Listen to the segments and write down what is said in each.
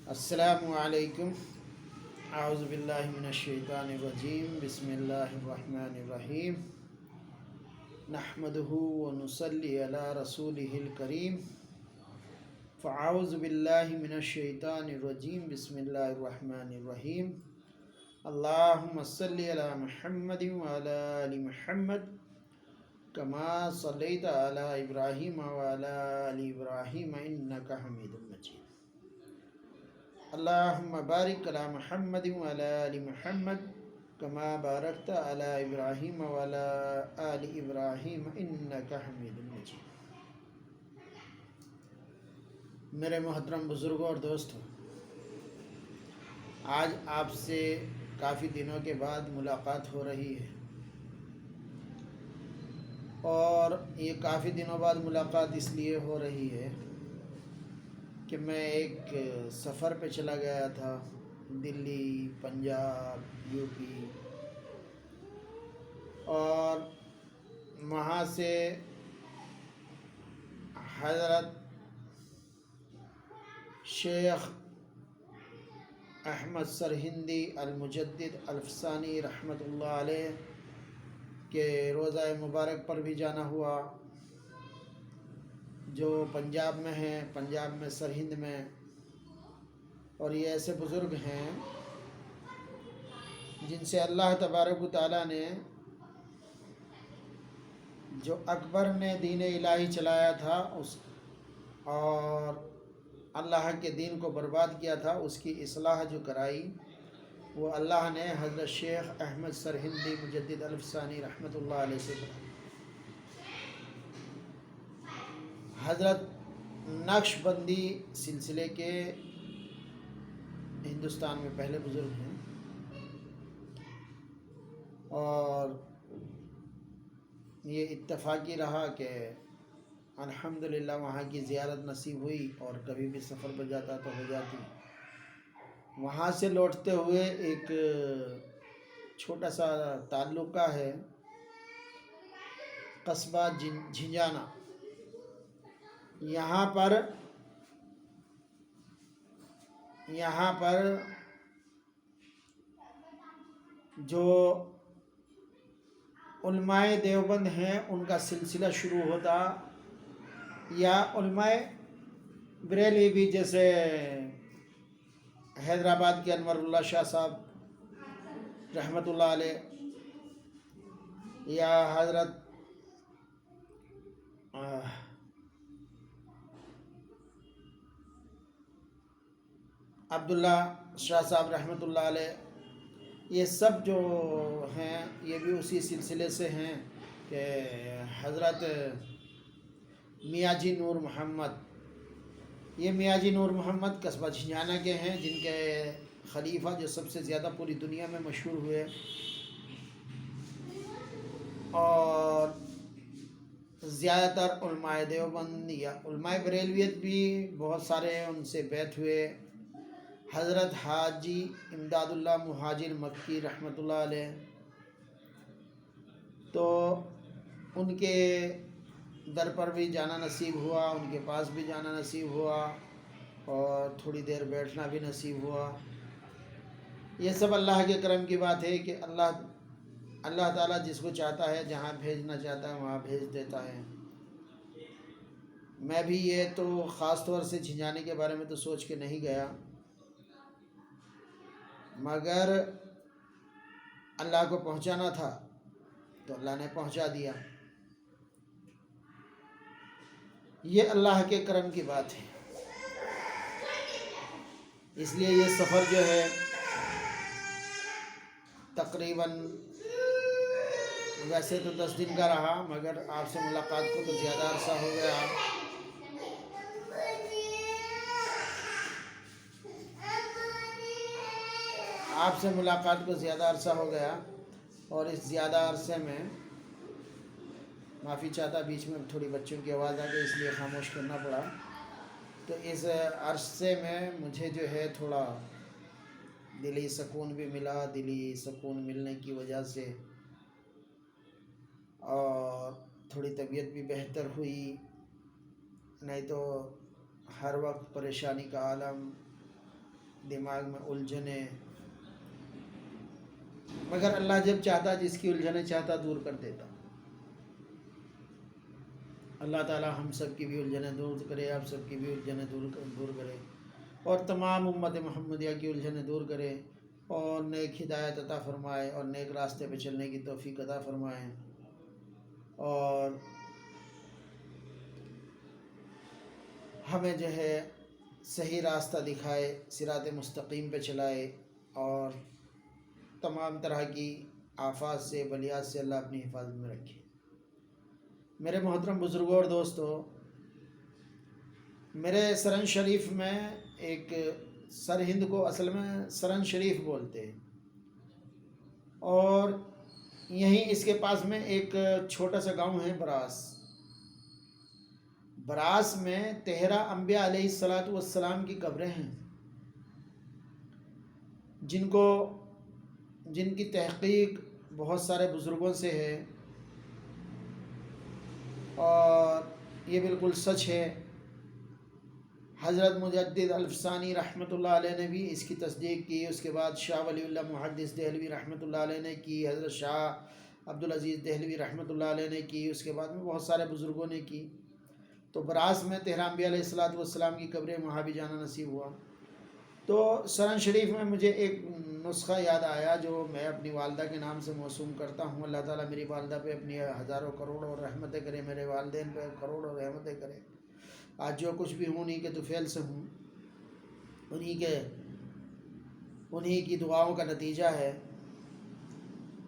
السلام علیکم۔ اعوذ باللہ من الشیطان الرجیم، بسم اللہ الرحمن الرحیم، نحمدہ ونصلی علی رسولہ الکریم۔ فاعوذ باللہ من الشیطان الرجیم، بسم اللہ الرحمن الرحیم، اللہم صلی علی محمد وعلی آل محمد کما صلیت علی ابراہیم وعلی آل ابراہیم انک حمید مجید۔ اللہم بارک علی محمد وعلی آل محمد کما بارکت علی ابراہیم وعلی آل ابراہیم انک حمید مجید۔ میرے محترم بزرگوں اور دوستوں، آج آپ سے کافی دنوں کے بعد ملاقات ہو رہی ہے، اور یہ کافی دنوں بعد ملاقات اس لیے ہو رہی ہے کہ میں ایک سفر پہ چلا گیا تھا، دلی، پنجاب، یو پی، اور وہاں سے حضرت شیخ احمد سرہندی المجدد الفسانی رحمۃ اللہ علیہ کے روضہ مبارک پر بھی جانا ہوا، جو پنجاب میں ہیں، پنجاب میں سرہند میں۔ اور یہ ایسے بزرگ ہیں جن سے اللہ تبارک و تعالیٰ نے، جو اکبر نے دین الہی چلایا تھا اور اللہ کے دین کو برباد کیا تھا، اس کی اصلاح جو کرائی، وہ اللہ نے حضرت شیخ احمد سرہندی مجدد الفسانی رحمۃ اللہ علیہ سے کرائی۔ حضرت نقش بندی سلسلے کے ہندوستان میں پہلے بزرگ ہیں، اور یہ اتفاقی رہا کہ الحمدللہ وہاں کی زیارت نصیب ہوئی، اور کبھی بھی سفر پر جاتا تو ہو جاتی۔ وہاں سے لوٹتے ہوئے ایک چھوٹا سا تعلقہ ہے، قصبہ جھنجھانا۔ یہاں پر جو علماء دیوبند ہیں ان کا سلسلہ شروع ہوتا، یا علماء بریلوی بھی، جیسے حیدرآباد کے انور اللہ شاہ صاحب رحمۃ اللہ علیہ، یا حضرت عبداللہ شاہ صاحب رحمۃ اللہ علیہ، یہ سب جو ہیں یہ بھی اسی سلسلے سے ہیں کہ حضرت میاں جی نور محمد، یہ میاں جی نور محمد قصبہ جھنجھانا کے ہیں، جن کے خلیفہ جو سب سے زیادہ پوری دنیا میں مشہور ہوئے، اور زیادہ تر علماء دیوبند یا علماء بریلویت بھی بہت سارے ان سے بیعت ہوئے۔ حضرت حاجی امداد اللہ مہاجر مکی رحمۃ اللہ علیہ، تو ان کے در پر بھی جانا نصیب ہوا، ان کے پاس بھی جانا نصیب ہوا، اور تھوڑی دیر بیٹھنا بھی نصیب ہوا۔ یہ سب اللہ کے کرم کی بات ہے کہ اللہ تعالیٰ جس کو چاہتا ہے، جہاں بھیجنا چاہتا ہے وہاں بھیج دیتا ہے۔ میں بھی یہ تو خاص طور سے جھنجھانے کے بارے میں تو سوچ کے نہیں گیا، مگر اللہ کو پہنچانا تھا تو اللہ نے پہنچا دیا۔ یہ اللہ کے کرم کی بات ہے، اس لیے یہ سفر جو ہے تقریباً ویسے تو 10 دن کا رہا، مگر آپ سے ملاقات کو تو زیادہ عرصہ ہو گیا۔ آپ سے ملاقات کو زیادہ عرصہ ہو گیا، اور اس زیادہ عرصے میں معافی چاہتا، بیچ میں تھوڑی بچوں کی آواز آ گئی، اس لیے خاموش کرنا پڑا۔ تو اس عرصے میں مجھے جو ہے تھوڑا دلی سکون بھی ملا، دلی سکون ملنے کی وجہ سے، اور تھوڑی طبیعت بھی بہتر ہوئی، نہیں تو ہر وقت پریشانی کا عالم، दिमाग में उलझने, मगर अल्लाह जब चाहता जिसकी उलझने चाहता दूर कर देता। अल्लाह ताला हम सब की भी उलझने दूर करे, आप सब की भी उलझने दूर करे, और तमाम उम्मत मुहम्मदिया की उलझने दूर करे, और नेक हिदायत अता फ़रमाए, और नेक रास्ते पे चलने की तौफीक अता फ़रमाए, और हमें जो है सही रास्ता दिखाए, सिरात मुस्तकीम पे चलाए, और तमाम तरह की आफात से, बलियात से अल्लाह अपनी हिफाजत में रखे। मेरे मोहतरम बुज़ुर्गों और दोस्तों, मेरे सरन शरीफ में एक सरहिंद को असल में सरन शरीफ बोलते हैं, और यहीं इसके पास में एक छोटा सा गांव है बरास। बरास में 13 अंबिया अलैहिस्सलातु वस्सलाम की कब्रें हैं, जिनकी तहक़ीक़ बहुत सारे बुज़ुर्गों से है, और ये बिल्कुल सच है। हज़रत मुजद्दिद अल्फ़सानी रहमतुल्लाह अलैह ने भी इसकी तस्दीक की, उसके बाद शाह वलीउल्लाह मुहद्दिस देहलवी रहमतुल्लाह अलैह ने की, हज़रत शाह अब्दुल अज़ीज़ देहलवी रहमतुल्लाह अलैह ने की, उसके बाद में बहुत सारे बुज़ुर्गों ने की। तो बरास में 13 अंबिया अलैहिस्सलातु वस्सलाम की कब्रें, वहाँ भी जाना नसीब हुआ। तो सरन शरीफ में मुझे एक नुस्ख़ा याद आया जो मैं अपनी वालदा के नाम से मौसूम करता हूँ। अल्लाह ताला मेरी वालदा पे अपनी हज़ारों करोड़ों रहमतें करे, मेरे वालदैन पे करोड़ों रहमतें करे। आज जो कुछ भी हूँ उन्हीं के तुफ़ैल से हूँ, उन्हीं की दुआओं का नतीजा है।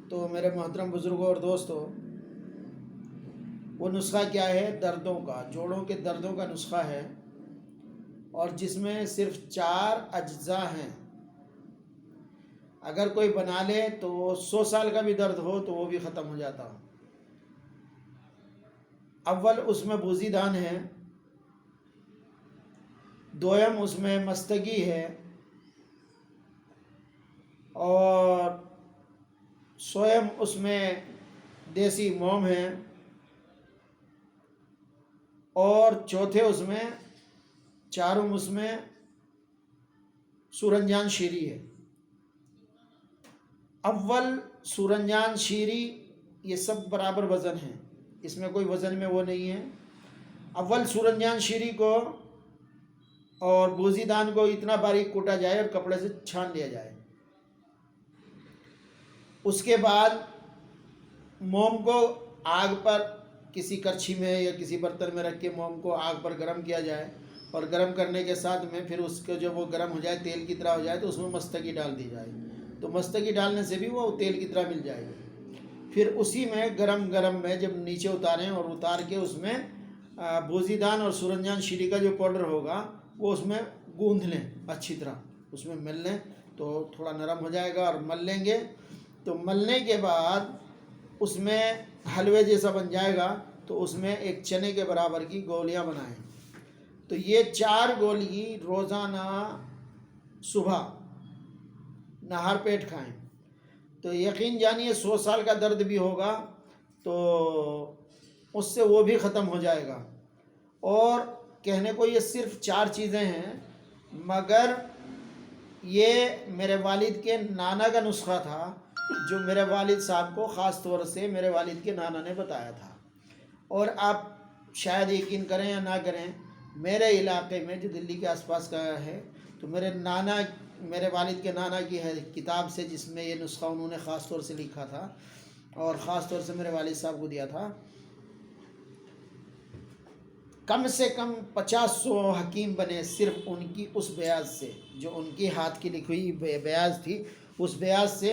तो मेरे मोहतरम बुज़ुर्गों और दोस्तों, वो नुस्ख़ा क्या है? दर्दों का, जोड़ों के दर्दों का नुस्ख़ा है, और जिसमें सिर्फ 4 अज्ज़ा हैं। अगर कोई बना ले तो 100 साल का भी दर्द हो तो वो भी ख़त्म हो जाता हो। अव्वल उसमें बूज़ीदान है, दोयम उसमें मस्तगी है, और सोयम उसमें देसी मोम है, और चौथे उसमें चारों उसमें सूरंजान शीरी है। अव्वल सूरंजान शीरी ये सब बराबर वज़न है, इसमें कोई वज़न में वो नहीं है। अव्वल सूरंजान शीरी को और बूज़ीदान को इतना बारीक कूटा जाए और कपड़े से छान लिया जाए। उसके बाद मोम को आग पर किसी करछी में या किसी बर्तन में रख के मोम को आग पर गर्म किया जाए, और गर्म करने के साथ में फिर उसको जब वो गर्म हो जाए, तेल की तरह हो जाए, तो उसमें मस्तगी डाल दी जाए। तो मस्तगी डालने से भी वो तेल की तरह मिल जाएगी। फिर उसी में गरम में जब नीचे उतारें, और उतार के उसमें बूज़ीदान और सूरंजान शीरी का जो पाउडर होगा वो उसमें गूंध लें, अच्छी तरह उसमें मल लें, तो थोड़ा नरम हो जाएगा। और मल लेंगे तो मलने के बाद उसमें हलवे जैसा बन जाएगा, तो उसमें एक चने के बराबर की गोलियां बनाएं। तो ये 4 गोली रोज़ाना सुबह नहार पेट खाएं, तो यकीन जानिए 100 साल का दर्द भी होगा तो उससे वो भी ख़त्म हो जाएगा। और कहने को ये सिर्फ 4 चीज़ें हैं, मगर ये मेरे वालिद के नाना का नुस्खा था, जो मेरे वालिद साहब को ख़ास तौर से मेरे वालिद के नाना ने बताया था। और आप शायद यकीन करें या ना करें, मेरे इलाके में जो दिल्ली के आसपास का है, तो मेरे वालिद के नाना की है किताब से, जिसमें ये नुस्खा उन्होंने ख़ास तौर से लिखा था और ख़ास तौर से मेरे वालिद साहब को दिया था। कम से कम 50-100 हकीम बने सिर्फ उनकी उस बयाज से, जो उनकी हाथ की लिखी हुई बयाज थी, उस बयाज से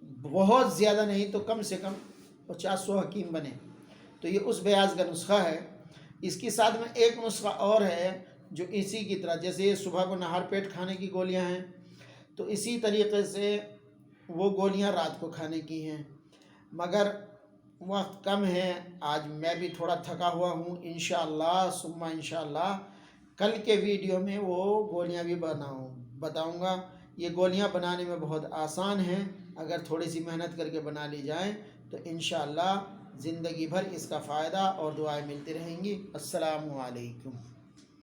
बहुत ज़्यादा नहीं तो कम से कम 50-100 हकीम बने। तो ये उस बयाज का नुस्खा है। इसके साथ में एक नुस्खा और है जो इसी की तरह, जैसे ये सुबह को नहार पेट खाने की गोलियां हैं, तो इसी तरीक़े से वो गोलियां रात को खाने की हैं। मगर वक्त कम है, आज मैं भी थोड़ा थका हुआ हूँ। इंशाअल्लाह सुम्मा इंशाअल्लाह कल के वीडियो में वो गोलियां भी बताऊँगा। ये गोलियां बनाने में बहुत आसान हैं, अगर थोड़ी सी मेहनत करके बना ली जाए तो इंशाअल्लाह ज़िंदगी भर इसका फ़ायदा और दुआएं मिलती रहेंगी। अस्सलामु अलैकुम।